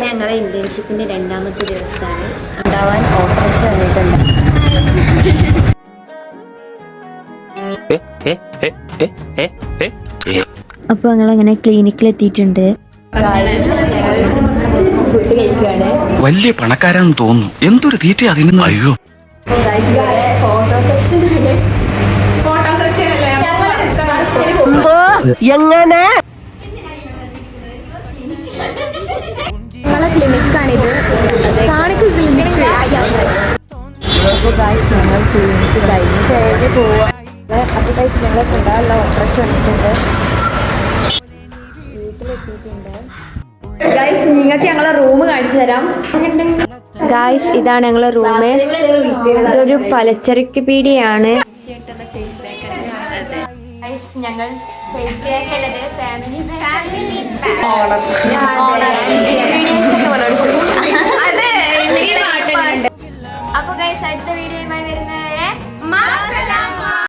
ഞങ്ങളെ ഇന്റേൺഷിപ്പിന്റെ രണ്ടാമത്തെ ദിവസമാണ്. ഉണ്ടാവാൻ ഓപ്പറേഷൻ വന്നിട്ടുണ്ട്. അപ്പൊ ഞങ്ങളങ്ങനെ ക്ലിനിക്കിൽ എത്തിയിട്ടുണ്ട്. ഫുഡ് കഴിക്കുകയാണ്. വലിയ പണക്കാരാന്ന് തോന്നുന്നു. എന്തൊരു തീറ്റ അതിന്. അയ്യോ, ഫോട്ടോ സെക്ഷൻ അല്ലേ എങ്ങനെ ഞങ്ങളെ ക്ലിനിക്കാണിത്. കാണിക്ക് ക്ലിനിക്ക്. അപ്പോൾ ഗായ്സ് ഞങ്ങൾ ക്ലിനിക്ക് കഴിഞ്ഞ് പോവാണ്. അപ്പോൾ ഗായ്സ് ഞങ്ങളെ കൊണ്ടാനുള്ള ഓപ്പറേഷൻ വന്നിട്ടുണ്ട്. വീട്ടിലെത്തിയിട്ടുണ്ട്. ഗായ്സ് നിങ്ങൾക്ക് ഞങ്ങളെ റൂം കാണിച്ചു തരാം. ഗായ്സ് ഇതാണ് ഞങ്ങളെ റൂം. ഇതൊരു പലചരക്ക് പീടിയാണ്. ഞങ്ങൾ അപ്പൊ ഗൈസ് അടുത്ത വീഡിയോയുമായി വരുന്നവരെ